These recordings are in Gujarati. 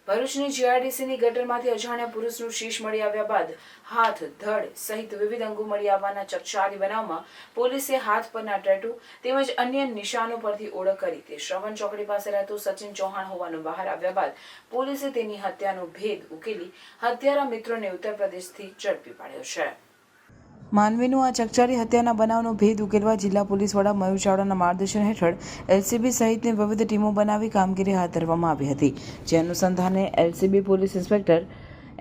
ભરૂચની જીઆરડીસીની ગટરમાંથી અજાણ્યા પુરુષનું શીશ મળી આવ્યા બાદ હાથ, ધડ સહિત વિવિધ અંગો મળી આવવાના ચકચારી બનાવમાં પોલીસે હાથ પરના ટેટુ તેમજ અન્ય નિશાનો પરથી ઓળખ કરી તે શ્રવણ ચોકડી પાસે રહેતો સચિન ચૌહાણ હોવાનું બહાર આવ્યા બાદ પોલીસે તેની હત્યાનો ભેદ ઉકેલી હત્યારા મિત્રોને ઉત્તર પ્રદેશથી ઝડપી પાડ્યો છે. માનવીનું આ ચકચારી હત્યાના બનાવનો ભેદ ઉકેલવા જિલ્લા પોલીસ વડા મયુર ચાવડાના માર્ગદર્શન હેઠળ એલસીબી સહિતની વિવિધ ટીમો બનાવી કામગીરી હાથ ધરવામાં આવી હતી. જે અનુસંધાને એલસીબી પોલીસ ઇન્સ્પેક્ટર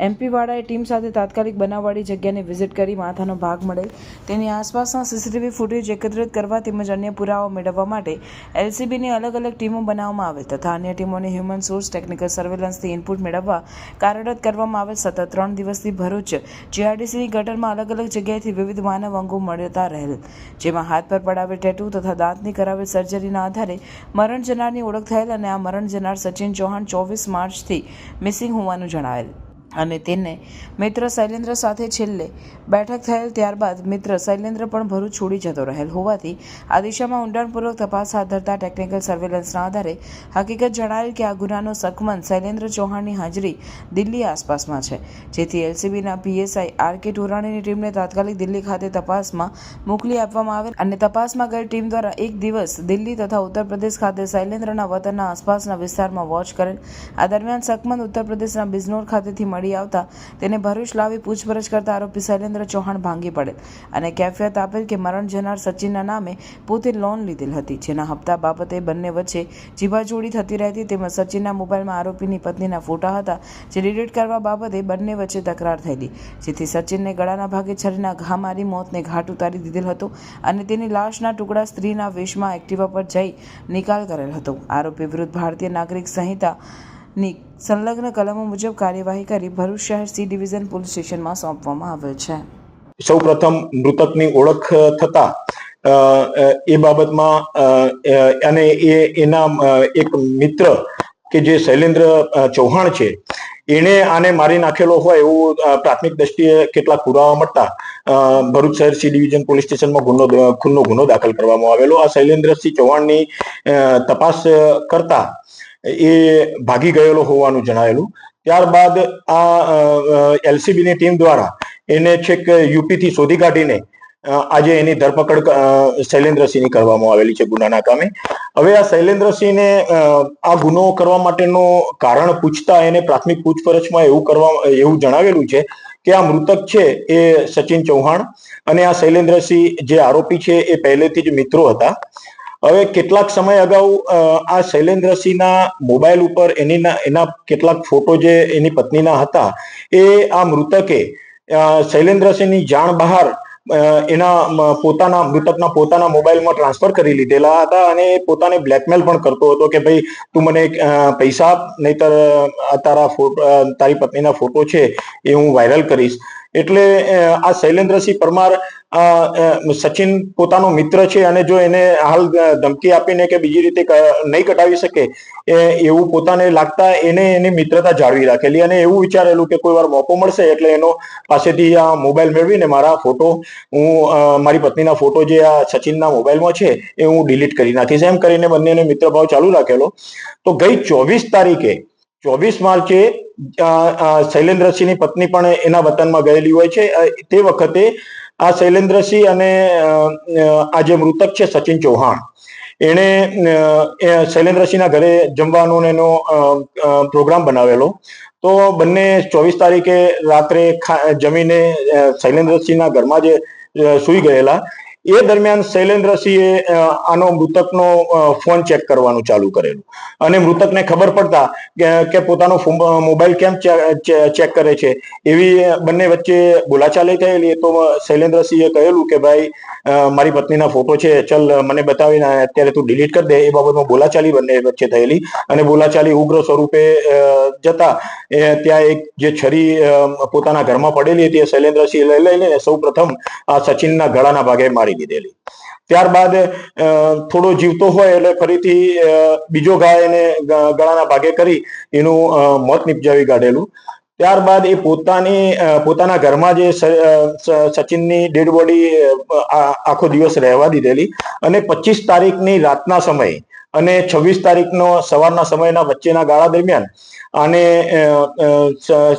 એમપી વાળાએ ટીમ સાથે તાત્કાલિક બનાવવાળી જગ્યાને વિઝિટ કરી માથાનો ભાગ મળે તેની આસપાસના સીસીટીવી ફૂટેજ એકત્રિત કરવા તેમજ અન્ય પુરાવા મેળવવા માટે એલસીબીની અલગ અલગ ટીમો બનાવવામાં આવેલ તથા અન્ય ટીમોને હ્યુમન સોર્સ ટેકનિકલ સર્વેલન્સથી ઇનપુટ મેળવવા કાર્યરત કરવામાં આવેલ. સતત 3 દિવસથી ભરૂચ જીઆરડીસીની ગટરમાં અલગ અલગ જગ્યાએથી વિવિધ માનવ અંગો મળતા રહેલ, જેમાં હાથ પર પડાવેલ ટેટુ તથા દાંતની કરાવેલ સર્જરીના આધારે મરણ જનારની ઓળખ થયેલ અને આ મરણ જનાર સચિન ચૌહાણ 24 માર્ચથી મિસિંગ હોવાનું જણાવેલ અને તેને મિત્ર શૈલેન્દ્ર સાથે છેલ્લે બેઠક થયેલ. ત્યારબાદ મિત્ર શૈલેન્દ્ર પણ ભરૂચ છોડી જતો રહેલ હોવાથી આ દિશામાં ઊંડાણપૂર્વક તપાસ હાથ ધરતા ટેકનિકલ સર્વેલન્સના આધારે હકીકત જણાવેલ કે આ ગુનાનો સકમંદ શૈલેન્દ્ર ચૌહાણની હાજરી દિલ્હી આસપાસમાં છે, જેથી એલસીબીના પીએસઆઈ આર.કે. ટોરાણીની ટીમને તાત્કાલિક દિલ્હી ખાતે તપાસમાં મોકલી આપવામાં આવેલ અને તપાસમાં ગયેલ ટીમ દ્વારા એક દિવસ દિલ્હી તથા ઉત્તર પ્રદેશ ખાતે શૈલેન્દ્રના વતનના આસપાસના વિસ્તારમાં વોચ કરેલ. આ દરમિયાન સકમંદ ઉત્તર પ્રદેશના બિજનોર ખાતેથી મળી આવતા તેને ભરૂચ લાવી પૂછપરછ કરતા આરોપી શૈલેન્દ્ર ચૌહાણ ભાંગી પડેલ અને કેફિયત આપેલ કે મરણ જનાર સચિનના નામે પોતે લોન લીધેલ હતી, જેના હપ્તા બાબતે બંને વચ્ચે જીભાજોડી થતી રહેતી તેમજ સચિનના મોબાઈલમાં આરોપીની પત્નીના ફોટા હતા જે ડિલીટ કરવા બાબતે બંને વચ્ચે તકરાર થયેલી, જેથી સચિનને ગળાના ભાગે છરીના ઘા મારી મોતને ઘાટ ઉતારી દીધેલ હતો અને તેની લાશના ટુકડા સ્ત્રીના વેશમાં એક્ટિવા પર જઈ નિકાલ કરેલ હતો. આરોપી વિરુદ્ધ ભારતીય નાગરિક સંહિતા ની સંલગ્ન કલમો મુજબ કાર્યવાહી કરી ભરૂચ શહેર સી ડિવિઝન પોલીસ સ્ટેશનમાં સોંપવામાં આવેલ છે. સૌ પ્રથમ મૃતકની ઓળખ થતા એ બાબતમાં અને એના એક મિત્ર કે જે શૈલેન્દ્ર ચૌહાણ છે એને આને મારી નાખેલો હોય એવું પ્રાથમિક દ્રષ્ટિએ કેટલાક પુરાવા મળતા ભરૂચ શહેર સી ડિવિઝન પોલીસ સ્ટેશનમાં ખૂનનો ગુનો દાખલ કરવામાં આવેલો. આ શૈલેન્દ્રસિંહ ચૌહાણની તપાસ કરતા એ ભાગી ગયેલો હોવાનું જણાવેલું. ત્યારબાદ આ એલસીબીની ટીમ દ્વારા એને છેક યુપીથી શોધી કાઢીને આજે એની ધરપકડ શૈલેન્દ્રસિંહની કરવામાં આવેલી છે ગુનાના કામે. હવે આ શૈલેન્દ્રસિંહને આ ગુનો કરવા માટેનું કારણ પૂછતા એને પ્રાથમિક પૂછપરછમાં એવું જણાવેલું છે કે આ મૃતક છે એ સચિન ચૌહાણ અને આ શૈલેન્દ્રસિંહ જે આરોપી છે એ પહેલેથી જ મિત્રો હતા. હવે કેટલાક સમય અગાઉ આ શૈલેન્દ્રસિંહના મોબાઈલ ઉપર એના કેટલાક ફોટો જે એની પત્નીના હતા એ આ મૃતકે શૈલેન્દ્રસિંહની જાણ બહાર એના મૃતકના પોતાના મોબાઈલમાં ટ્રાન્સફર કરી લીધેલા હતા અને પોતાને બ્લેકમેલ પણ કરતો હતો કે ભાઈ તું મને પૈસા આપ, નહીતર તારી પત્નીના ફોટો છે એ હું વાયરલ કરીશ. એટલે આ શૈલેન્દ્રસિંહ પરમાર સચિન પોતાનો મિત્ર છે અને જો એને હાલ ધમકી આપીને કે બીજી રીતે નહીં કટાવી શકે એવું પોતાને લાગતા એને એની મિત્રતા જાળવી રાખેલી અને એવું વિચારેલું કે કોઈ વાર મોકો મળશે એટલે એનો પાસેથી આ મોબાઈલ મેળવીને મારા ફોટો મારી પત્નીના ફોટો જે આ સચિનના મોબાઈલમાં છે એ હું ડિલીટ કરી નાખીશ, એમ કરીને બંનેને મિત્રભાવ ચાલુ રાખેલો. તો ગઈ 24 માર્ચે શૈલેન્દ્રસિંહની પત્ની પણ એના વતનમાં ગયેલી હોય છે. તે વખતે આ શૈલેન્દ્રસિંહ અને આ જે મૃતક છે સચિન ચૌહાણ એને શૈલેન્દ્રસિંહના ઘરે જમવાનો એનો પ્રોગ્રામ બનાવેલો. તો બંને 24 તારીખે રાત્રે જમીને શૈલેન્દ્રસિંહના ઘરમાં જે સૂઈ ગયેલા એ દરમિયાન શૈલેન્દ્રસિંહે આનો મૃતકનો ફોન ચેક કરવાનું ચાલુ કરેલું અને મૃતકને ખબર પડતા કે પોતાનો મોબાઈલ કેમ ચેક કરે છે એવી બંને વચ્ચે બોલાચાલી થયેલી. તો શૈલેન્દ્રસિંહે કહેલું કે ભાઈ મારી પત્નીના ફોટો છે, ચલ મને બતાવીને અત્યારે તું ડિલીટ કરી દે. એ બાબતમાં બોલાચાલી બંને વચ્ચે થયેલી અને બોલાચાલી ઉગ્ર સ્વરૂપે જતા ત્યાં એક જે છરી પોતાના ઘરમાં પડેલી હતી એ શૈલેન્દ્રસિંહ લઈને સૌ પ્રથમ આ સચિનના ગળાના ભાગે મારી દીધેલી. ત્યારબાદ થોડો જીવતો હોય એટલે ફરીથી બીજો ઘા એને ગળાના ભાગે કરી એનું મોત નિપજાવી કાઢેલું. ત્યારબાદ એ પોતાના ઘરમાં જે સચિનની ડેડ બોડી આખો દિવસ રહેવા દીધેલી અને 25 તારીખની રાતના સમયે અને 26 તારીખનો સવારના સમયના વચ્ચેના ગાળા દરમિયાન આને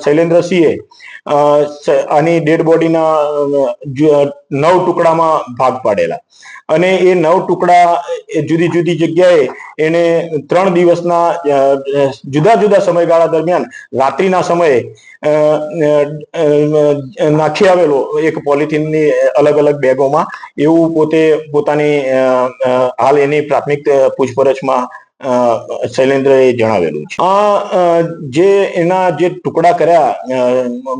શૈલેન્દ્રસિંહે આની ડેડ બોડીના 9 ટુકડામાં ભાગ પાડેલા અને એ 9 ટુકડા જુદી જુદી જગ્યાએ એને 3 દિવસના જુદા જુદા સમયગાળા દરમિયાન રાત્રિના સમયે નાખી આવેલો એક પોલિથીનની અલગ અલગ બેગોમાં, એવું પોતે પોતાની હાલ એની પ્રાથમિક પૂછપરછમાં શૈલેન્દ્રએ જણાવેલું છે. જે એના જે ટુકડા કર્યા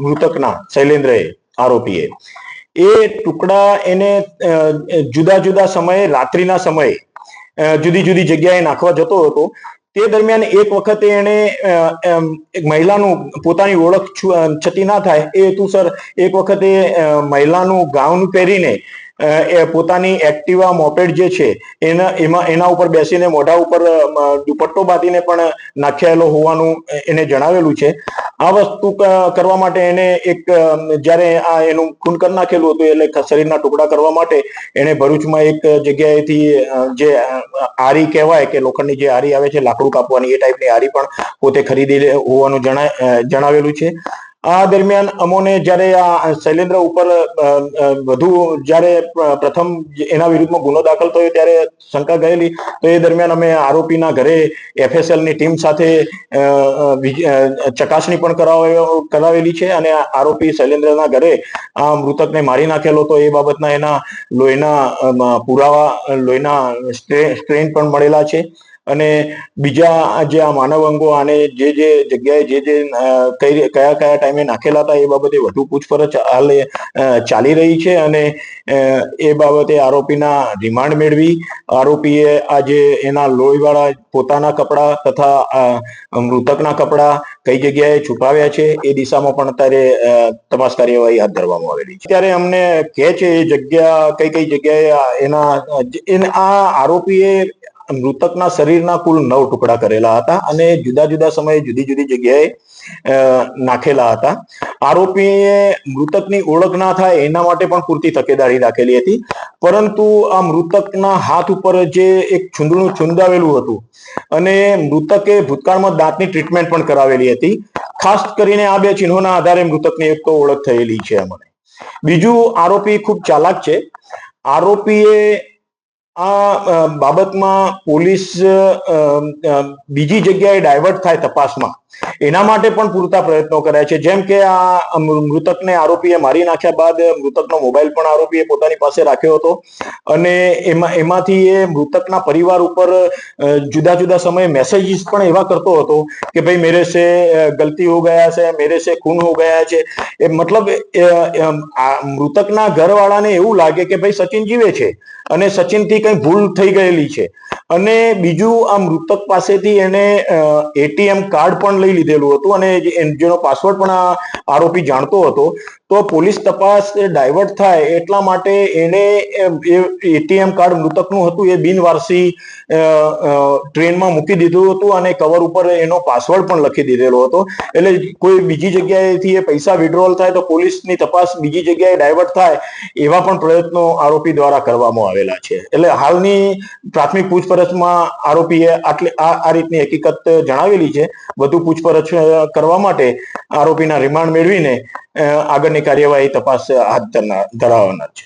મૃતકના શૈલેન્દ્રએ, આરોપીએ, એ ટુકડા એને જુદા જુદા સમયે રાત્રિના સમયે જુદી જુદી જગ્યાએ નાખવા જતો હતો. તે દરમિયાન એક વખતે એને એક મહિલાનું પોતાની ઓળખ છતી ના થાય એ હેતુસર એક વખતે મહિલાનું ગાઉન પહેરીને પોતાની એક્ટિવા મોપેડ જે છે એના ઉપર બેસીને મોઢા ઉપર દુપટ્ટો બાંધીને પણ નાખ્યાયેલો હોવાનું એને જણાવેલું છે. આ વસ્તુ કરવા માટે એને જ્યારે આ એનું ખૂન કરી નાખેલું હતું એટલે શરીરના ટુકડા કરવા માટે એને ભરૂચમાં એક જગ્યાએથી જે આરી કહેવાય કે લોખંડની જે આરી આવે છે લાકડું કાપવાની, એ ટાઈપની આરી પણ પોતે ખરીદી હોવાનું જણાવેલું છે. આ દરમિયાન અમોને જ્યારે આ શૈલેન્દ્ર ઉપર વધુ જ્યારે પ્રથમ એના વિરુદ્ધમાં ગુનો દાખલ થયો ત્યારે શંકા ગયેલી, તો એ દરમિયાન અમે આરોપીના ઘરે FSL ની ટીમ સાથે ચકાસણી પણ કરાવેલી છે અને આરોપી શૈલેન્દ્રના ઘરે આ મૃતકને મારી નાખેલો તો એ બાબતના એના લોહીના પુરાવા, લોહીના સ્ટ્રેન પણ મળેલા છે. અને બીજા જે આ માનવ અંગો આને જે જગ્યાએ કયા ટાઈમે નાખેલા હતા એ બાબતે વધુ પૂછપરછ હાલ ચાલી રહી છે અને એ બાબતે આરોપીના રિમાન્ડ મેળવી આરોપીએ આજે એના લોહીવાળા પોતાના કપડા તથા મૃતકના કપડા કઈ જગ્યાએ છુપાવ્યા છે એ દિશામાં પણ અત્યારે તપાસ કાર્યવાહી હાથ ધરવામાં આવેલી છે. ત્યારે અમને કહે છે એ જગ્યા કઈ જગ્યાએ આ આરોપીએ મૃતકના શરીરના કુલ 9 ટુકડા કરેલા હતા અને જુદા જુદા સમયે જુદી જુદી જગ્યાએ નાખેલા હતા. આરોપીએ મૃતકની ઓળખ ના થાય એના માટે પણ પૂરતી તકેદારી રાખેલી હતી, પરંતુ આ મૃતકના હાથ ઉપર જે એક છૂંદણું છૂંદાવેલું હતું અને મૃતકે ભૂતકાળમાં દાંતની ટ્રીટમેન્ટ પણ કરાવેલી હતી. ખાસ કરીને આ 2 ચિહ્નોના આધારે મૃતકની એક તો ઓળખ થયેલી છે અમને. બીજું, આરોપી ખૂબ ચાલાક છે. આરોપીએ આ બાબતમાં પોલીસ બીજી જગ્યાએ ડાયવર્ટ થાય તપાસમાં એના માટે પણ પૂરતા પ્રયત્નો કર્યા છે. જેમ કે આ મૃતકને આરોપીએ મારી નાખ્યા બાદ મૃતકનો મોબાઈલ પણ આરોપીએ પોતાની પાસે રાખ્યો હતો અને એમાંથી એ મૃતકના પરિવાર ઉપર જુદા જુદા સમયે મેસેજીસ પણ એવા કરતો હતો કે ભાઈ મેરે સે ગલતી હો ગયા છે, મેરે સે ખૂન હો ગયા છે. એ મતલબ મૃતકના ઘરવાળાને એવું લાગે કે ભાઈ સચિન જીવે છે અને સચિનથી કઈ ભૂલ થઈ ગયેલી છે. અને બીજું, આ મૃતક પાસેથી એને ATM કાર્ડ પણ લઈ લીધેલું હતું અને જેનો પાસવર્ડ પણ આ આરોપી જાણતો હતો. તો પોલીસ તપાસ ડાયવર્ટ થાય એટલા માટે એને ATM કાર્ડ મૃતકનું હતું એ બિનવારસી ટ્રેનમાં મૂકી દીધું હતું અને કવર ઉપર એનો પાસવર્ડ પણ લખી દીધેલો હતો. એટલે કોઈ બીજી જગ્યાએથી એ પૈસા વિડ્રોલ થાય તો પોલીસની તપાસ બીજી જગ્યાએ ડાયવર્ટ થાય એવા પણ પ્રયત્નો આરોપી દ્વારા કરવામાં આવેલા છે. એટલે હાલની પ્રાથમિક પૂછપરછમાં આરોપીએ આ રીતની હકીકત જણાવેલી છે. વધુ પૂછપરછ કરવા માટે આરોપીના રિમાન્ડ મેળવીને આગળની કાર્યવાહી તપાસ હાથ ધરાવવાના છે.